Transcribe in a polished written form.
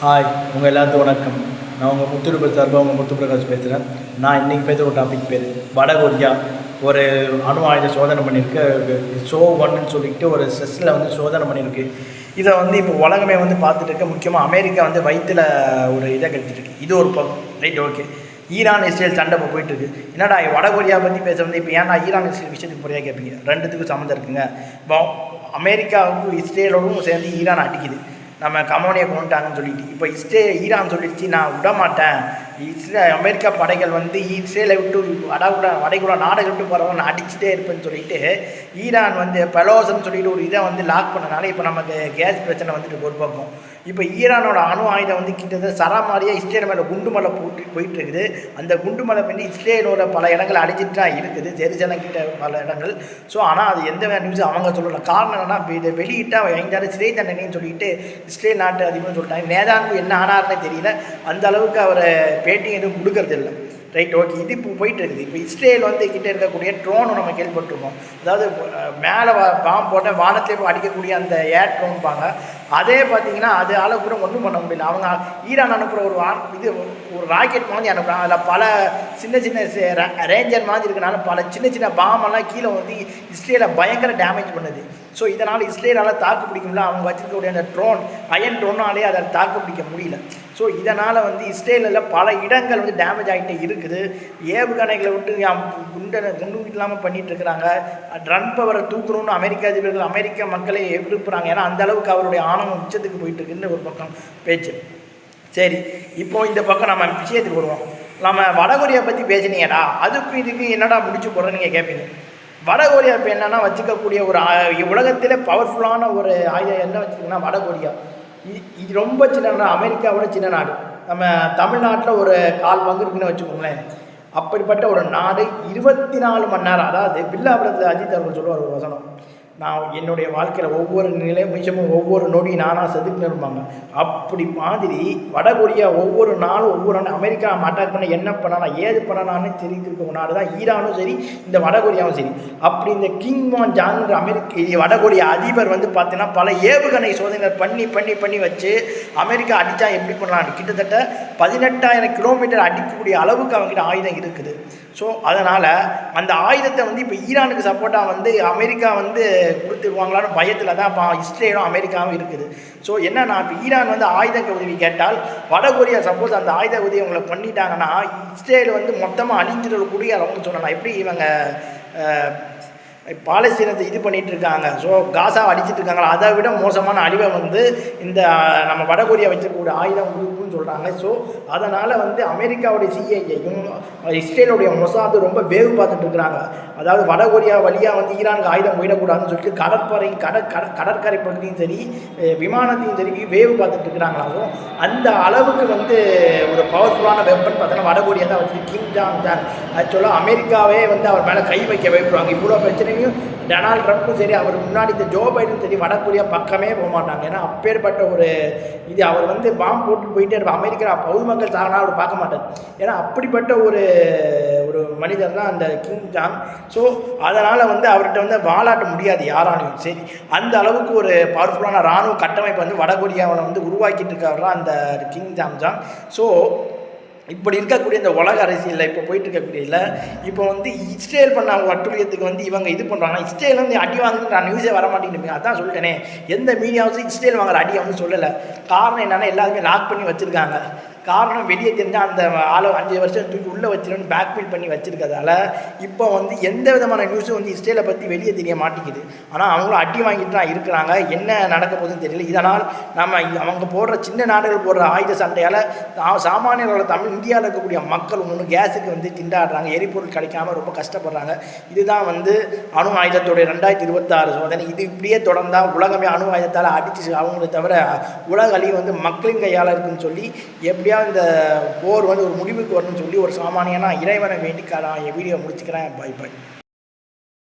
Hi, உங்கள் எல்லாத்துக்கும் வணக்கம். நான் உங்கள் முத்துருபர் சார்பாக உங்கள் முத்துப்பிரகாஷ் பேசுகிறேன். நான் இன்றைக்கி பேசுகிற ஒரு டாபிக் பேர் வடகொரியா ஒரு அணு ஆயுத சோதனை பண்ணியிருக்கு. ஷோ-1ன்னு சொல்லிட்டு ஒரு செஸ்ஸில் வந்து சோதனை பண்ணியிருக்கு. இதை வந்து இப்போ உலகமே வந்து பார்த்துட்டு இருக்க. முக்கியமாக அமெரிக்கா வந்து வயிற்றில் ஒரு இதை கழிச்சிருக்கு. இது ஒரு பக்கம் ரைட். ஓகே, ஈரான் இஸ்ரேல் சண்டை இப்போ போயிட்டுருக்கு. என்னடா வடகொரியா பற்றி பேச வந்து இப்போ ஏன்டா ஈரான் இஸ்ரேல் விஷயத்துக்கு போறியா கேட்பீங்க. ரெண்டுத்துக்கும் சம்மந்தம் இருக்குங்க. இப்போ அமெரிக்காவுக்கும் இஸ்ரேலோடும் சேர்ந்து ஈரான் அடிக்குது. நம்ம கமோனியை கொண்டுட்டாங்கன்னு சொல்லிட்டு இப்போ ஈரான் சொல்லிடுச்சு, நான் விட மாட்டேன். அமெரிக்கா படைகள் வந்து இஸ்ரேலை விட்டு வடைகுடா நாடை விட்டு போகிறவங்க நான் அடிச்சுட்டே இருப்பேன்னு சொல்லிட்டு ஈரான் வந்து பெலோஸ்ன்னு சொல்லிட்டு ஒரு இதை வந்து லாக் பண்ணனால இப்போ நமக்கு கேஸ் பிரச்சனை வந்துட்டு ஒரு பக்கம். இப்போ ஈரானோட அணு ஆயுதம் வந்து கிட்டத்தட்ட சராமாரியாக இஸ்ரேல் மேலே குண்டுமலை போயிட்டு இருக்குது. அந்த குண்டுமலை வந்து இஸ்ரேலோட பல இடங்கள் அடிச்சுட்டு தான் இருக்குது, ஜெருசலம் கிட்ட பல இடங்கள். ஸோ ஆனால் அது எந்த நியூஸ் அவங்க சொல்லலை. காரணம் என்னன்னா, இதை வெளியிட்டால் 5 சிறை தண்டனைன்னு சொல்லிட்டு இஸ்ரேல் நாட்டு அதிபர்னு சொல்லிட்டாங்க. நேதான்கு என்ன ஆனார்னே தெரியல. அந்த அளவுக்கு அவர் பேட்டி எதுவும் கொடுக்கறது இல்லை. ரைட். ஓகே, இது இப்போ போயிட்டு இருக்குது. இப்போ இஸ்ரேல் வந்து கிட்டே இருக்கக்கூடிய ட்ரோனும் நம்ம கேள்விப்பட்டிருக்கோம். அதாவது மேலே பாம்பு போட்ட வானத்திலே போய் அடிக்கக்கூடிய அந்த ஏர் ட்ரோன்பாங்க. அதே பார்த்தீங்கன்னா அதால் கூட ஒன்றும் பண்ண முடியல. அவங்க ஈரான் அனுப்புகிற ஒரு ராக்கெட் மாதிரி அனுப்புகிறாங்க. அதில் பல சின்ன ரேஞ்சர் மாதிரி இருக்கனால பல சின்ன பாம்பெல்லாம் கீழே வந்து இஸ்ரேலை பயங்கர டேமேஜ் பண்ணுது. ஸோ இதனால் இஸ்ரேலால் தாக்கு பிடிக்க முடியல. அவங்க வச்சுருக்கக்கூடிய அந்த அயன் ட்ரோனாலே அதை தாக்கு பிடிக்க முடியல. ஸோ இதனால் வந்து இஸ்ரேலில் பல இடங்கள் வந்து டேமேஜ் ஆகிட்டே இருக்குது. ஏவுகணைகளை விட்டு குண்டு இல்லாமல் பண்ணிகிட்டு இருக்கிறாங்க. ரன் பவரை தூக்கணும்னு அமெரிக்க அதிபர்கள் அமெரிக்க மக்களை விரும்புகிறாங்க. ஏன்னா அந்தளவுக்கு அவருடைய ஆணவம் உச்சத்துக்கு போயிட்டு இருக்குன்னு ஒரு பக்கம் பேச்சு. சரி, இப்போது இந்த பக்கம் நம்ம விஷயத்துக்கு வருவோம். நம்ம வடகொரியா பற்றி பேசினீங்கடா, அதுக்கும் இதுக்கு என்னடா முடிச்சு போடுறோன்னு நீங்கள் கேட்பீங்க. வடகொரியா இப்போ என்னென்னா வச்சுக்கக்கூடிய ஒரு உலகத்திலே பவர்ஃபுல்லான ஒரு ஆயுதம் என்ன வச்சுருக்குன்னா வடகொரியா. இது ரொம்ப சின்ன நாடு, அமெரிக்காவோட சின்ன நாடு. நம்ம தமிழ்நாட்டில் ஒரு 1/4 பங்கு இருக்குன்னு வச்சுக்கோங்களேன். அப்படிப்பட்ட ஒரு நாடு 24 மணி நேரம், அதாவது பில்லாபுரத்தில் அஜித் அவர்கள் சொல்லுவார் ஒரு வசனம், நான் என்னுடைய வாழ்க்கையில் ஒவ்வொரு நிமிஷமும் ஒவ்வொரு நொடி நானாக செதுக்குன்னு இருப்பாங்க. அப்படி மாதிரி வடகொரியா ஒவ்வொரு நாளும் அமெரிக்கா அட்டாக் பண்ண என்ன பண்ணலாம் ஏது பண்ணலான்னு தெரிவித்திருக்க நாடு தான் ஈரானும் சரி, இந்த வடகொரியாவும் சரி. அப்படி இந்த கிம் ஜாங் ஜாங்கிற வடகொரியா அதிபர் வந்து பார்த்தீங்கன்னா பல ஏவுகணை சோதனைகள் பண்ணி வச்சு அமெரிக்கா அடித்தா எப்படி பண்ணலாம், கிட்டத்தட்ட 18,000 கிலோமீட்டர் அடிக்கக்கூடிய அளவுக்கு அவங்ககிட்ட ஆயுதம் இருக்குது. ஸோ அதனால் அந்த ஆயுதத்தை வந்து இப்போ ஈரானுக்கு சப்போர்ட்டாக வந்து அமெரிக்கா வந்து கொடுத்துருவாங்களான்னு பயத்தில் தான் இப்போ இஸ்ரேலும் அமெரிக்காவும் இருக்குது. ஸோ என்னன்னா, இப்போ ஈரான் வந்து ஆயுத உதவி கேட்டால் வடகொரியா சப்போஸ் அந்த ஆயுத உதவி அவங்களை பண்ணிட்டாங்கன்னா இஸ்ரேல் வந்து மொத்தமாக அழிஞ்சிடக்கூடிய அளவுக்கு சொல்லலாம். எப்படி இவங்க பாலஸ்தீனத்தை இது பண்ணிகிட்டு இருக்காங்க, ஸோ காசாவை அடிச்சுட்டு இருக்காங்களா, அதை விட மோசமான அழிவை வந்து இந்த நம்ம வடகொரியா வச்சிருக்கக்கூடிய ஆயுதம் கொடுக்குன்னு சொல்கிறாங்க. ஸோ அதனால் வந்து அமெரிக்காவுடைய சிஐஏயும் இஸ்ரேலுடைய மொசாது ரொம்ப வேவு பார்த்துட்டு இருக்கிறாங்க. அதாவது வடகொரியா வழியாக வந்து ஈரானுக்கு ஆயுதம் போயிடக்கூடாதுன்னு சொல்லிட்டு கடற்கரை பகுதியும் சரி விமானத்தையும் சரி வேவு பார்த்துட்டு இருக்கிறாங்களா. ஸோ அந்த அளவுக்கு வந்து ஒரு பவர்ஃபுல்லான வெப்பன் பார்த்தோன்னா வடகொரியா தான் வச்சு கிம் ஜாங் ஆக்சுவலாக அமெரிக்காவே வந்து அவர் மேலே கை வைக்க வைப்பாங்க. இவ்வளோ பிரச்சனையும் டொனால்ட் ட்ரம்ப்பும் சரி, அவர் முன்னாடி இந்த ஜோ பைடனும் சரி வடகொரியா பக்கமே போக மாட்டாங்க. ஏன்னா அப்பேற்பட்ட ஒரு இது அவர் வந்து பாம்பு போட்டு போயிட்டே இருப்பார். அமெரிக்கா பொதுமக்கள் சாகனா அவர் பார்க்க மாட்டார். ஏன்னா அப்படிப்பட்ட ஒரு மனிதர் தான் அந்த கிம் ஜாங். ஸோ அதனால் வந்து அவர்கிட்ட வந்து வாலாட்ட முடியாது யாராலையும். சரி, அந்த அளவுக்கு ஒரு பவர்ஃபுல்லான இராணுவ கட்டமைப்பு வந்து வடகொரியாவில் வந்து உருவாக்கிட்டு இருக்காரு அந்த கிம் ஜாங். ஸோ இப்படி இருக்கக்கூடிய இந்த உலக அரசியலில் இப்போ போயிட்டு இருக்கக்கூடியதில் இப்போ வந்து இஸ்ரேல் பண்ண அட்டுழியத்துக்கு வந்து இவங்க இது பண்ணுறாங்கன்னா இஸ்ரேல் வந்து அடி வாங்குன்னு நான் நியூஸே வர மாட்டேங்குது. அதான் சொல்லிட்டேனே, எந்த மீடியாவும் இஸ்ரேல் வாங்குற அடியை வந்து சொல்லலை. காரணம் என்னென்னா எல்லாருமே லாக் பண்ணி வச்சுருக்காங்க. காரணம் வெளியே தெரிஞ்சால் அந்த 5 வருஷம் தூக்கி உள்ளே வச்சிருன்னு பேக்பில் பண்ணி வச்சுருக்கிறதால இப்போ வந்து எந்த விதமான நியூஸும் வந்து இஸ்ரேலை பற்றி வெளியே தெரிய மாட்டேங்குது. ஆனால் அவங்களும் அடி வாங்கிட்டு தான் இருக்கிறாங்க. என்ன நடக்க போகுதுன்னு தெரியல. இதனால் அவங்க போடுற சின்ன நாடுகள் போடுற ஆயுத சண்டையால் சாமானியர்களோட இந்தியாவில் இருக்கக்கூடிய மக்கள் ஒன்று கேஸுக்கு வந்து திண்டாடுறாங்க, எரிபொருள் கிடைக்காம ரொம்ப கஷ்டப்படுறாங்க. இதுதான் வந்து அணு ஆயுதத்துடைய 2026 சோதனை. இது இப்படியே தொடர்ந்தால் உலகமே அணு ஆயுதத்தால் அடித்து அவங்கள தவிர உலக அழிவு வந்து மக்களின் கையால் இருக்குன்னு சொல்லி எப்படியா இந்த போர் வந்து ஒரு முடிவுக்கு வரணும்னு சொல்லி ஒரு சாமானியனா இறைவனை வேண்டிக்கான என் வீடியோ முடிச்சுக்கிறேன். பை.